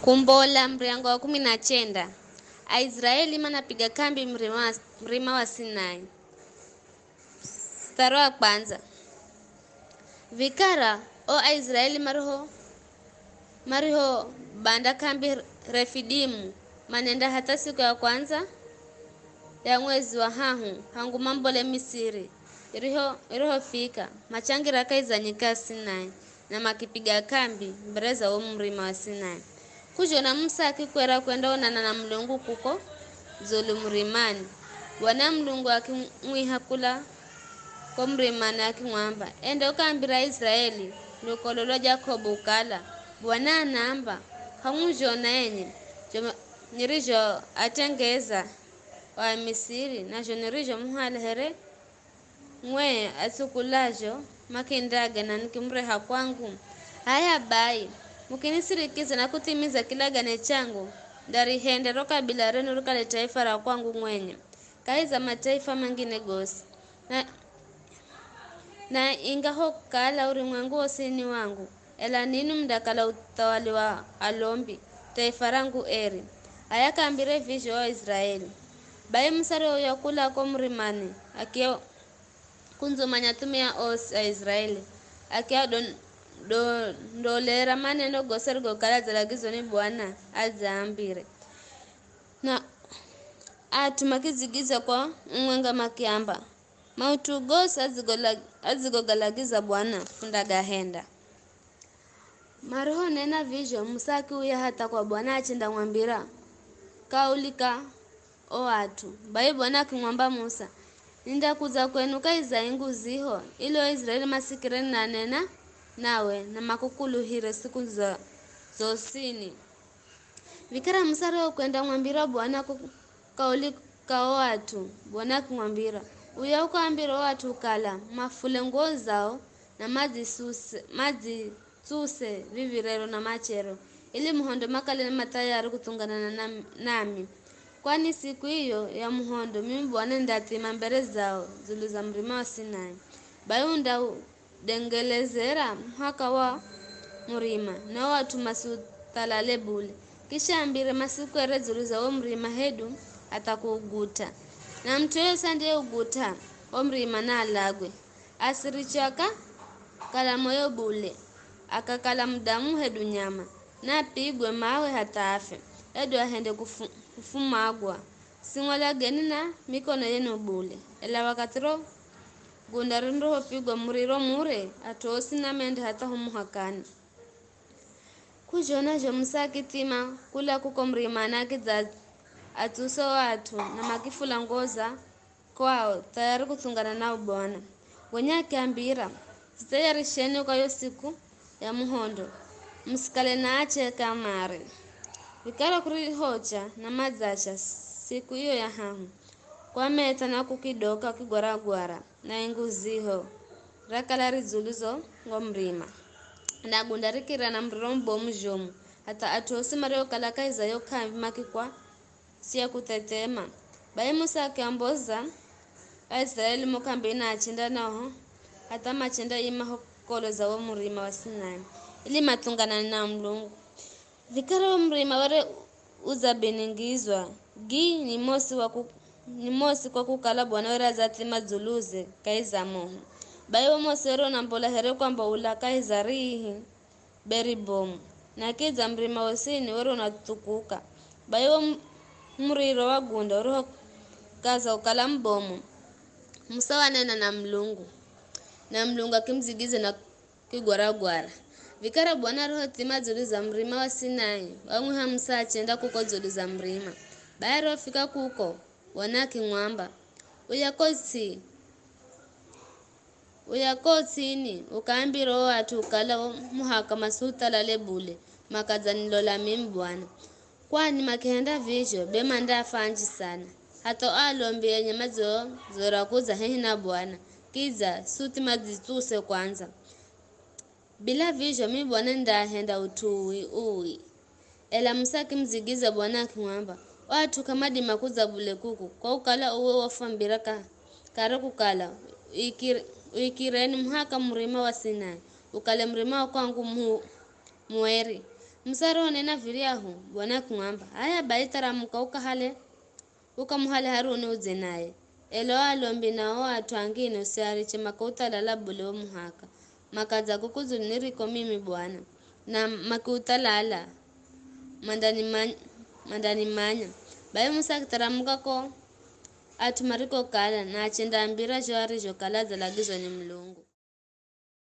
Kumbola mriango wa 19. Aisraeli manapiga kambi mrima wa Sinai. Mstari wa kwanza. Vikara o Aisraeli mariho banda kambi Refidimu manenda hata siku ya kwanza ya mwezi wa hangu mambole Misiri iriho fika machangira kaizanyika Sinai na makipiga kambi mbereza wa mrima wa Sinai. Kujona Musa akikwera kwenda onana na Mlungu kuko zulu mrimani. Bwana Mlungu akimwiha kula kwa mrimani akimwamba, ende ukaambira Israeli nukololo Jakobo ukala Bwana anamba hamujona enye nirijo atengeza wa Misiri na nirijo muhalehere mwe asukulajo makindage na nikimreha kwangu. Haya bai mukinisirikiza na kutimiza kilagane changu ndarihende roka bila renu rukale taifa la kwangu mwenye kaiza mataifa mengine gosi na ingaho kala ulimwengu osini wangu ela nini mdakala utawali wa alombi taifa rangu eri ayakambire visho wa Israeli bai msare uyakula kwa mrimani akia kunzumanya tumia os ya Israeli akia ndolera maneno gosergo kala zalagizo ni Bwana azaambire na atumakizigiza kwa mwenga makiamba mautu gosi azigogalagiza Bwana fundagahenda maroho nena visho musaki uya hata kwa Bwana achinda mwambira kaulika o watu bai Bwana akimwamba Musa ninda kuza kwenu kaiza ingu ziho ilo Israeli masikireni na nena nawe na makukuluhire siku zosini. Vikara Musa kwenda mwambira Bwana kaulika o watu Bwana kumwambira uya ukaambira watu kala mafule nguo zao na mazi tsuse vivirero na machero ili muhondo makale matayari kutungana na nami kwani siku hiyo ya muhondo mimi Bwana ndatima mbere zao zulu za mrima wa Sinai bayunda dengelezera mhaka wa mrima na watu masutalale bule kisha ambire masiku ere zulu za mrima hedu atakuguta na mtu yose ndiye uguta mrima na alagwe asirichaka kala moyo bule akakala mdamu hedu nyama na pigwe mawe hata afe edu ahende kufumagwa singola geni na mikono yenu bule ela wakatiro gundarindo pigwa muriro mure atosi na mende hata humuhakani kujona jo Musa kitima kula kuko mrimana kizazi atuso watu na makifula ngoza kwao tayari kutungana nao Bwana gonya kiambira zitayarisheni kwa hiyo siku ya muhondo msikale na ache kamare vikara kuri hocha na mazacha siku hiyo ya kwa meta na kukidoka kigwaragwara na inguziho rakalari zuluzo ngomrima na gundarikira na mrombo mjomu hata atosi mareo kalakaiza yo kambi makikwa siya kutetema bai Musa akiamboza Israeli mokambi na achinda naho hata machinda ima hokolo za wa mrima wa Sinai ili matungana na Mlungu vikara wa mrima ware uzabeningizwa ni mosi kwa kukala Bwana wera zatima zuluze kaiza moho bai wa mosero na mbola here kwamba ula kaiza rihi beribomu na kiza mrima wasini wero natukuka bai wa mriro wa gunda roho kaza ukala mbomu Musa wanena na Mlungu akimzigize na kigwaragwara vikara Bwana roho tima zulu za mrima wa Sinai wamwiha Musa achenda kuko zulu za mrima bai roho fika kuko wanaki mwamba uyakotini ukaambiro watu ukala muhaka masuta lale bule makazanilola mimi Bwana kwani makihenda visho bema ndafanji sana hata alombi yenye mazo zora kuza hina Bwana kiza suti mazituse kwanza bila visho mimi Bwana ndahenda uwi ela Musa kimzigiza Bwana akimwamba watu kamadi makuza bule kuku kwa ukala uwe wafambira kare kukala uikireni mhaka mrima wa Sinai ukale mrima wa kwangu mueri Msaro nena viriahu bwana kungamba haya baitara mukauka ukamuhale Haruni uze naye elo alombi nao atwangine usiariche makauta lala bule muhaka makaza kukuzu niriko mimi bwana na makuta lala mandani manya bae Musa kitaramuka ko atumariko kala na achenda ambira jwari jokala zalagizo ni Mlungu.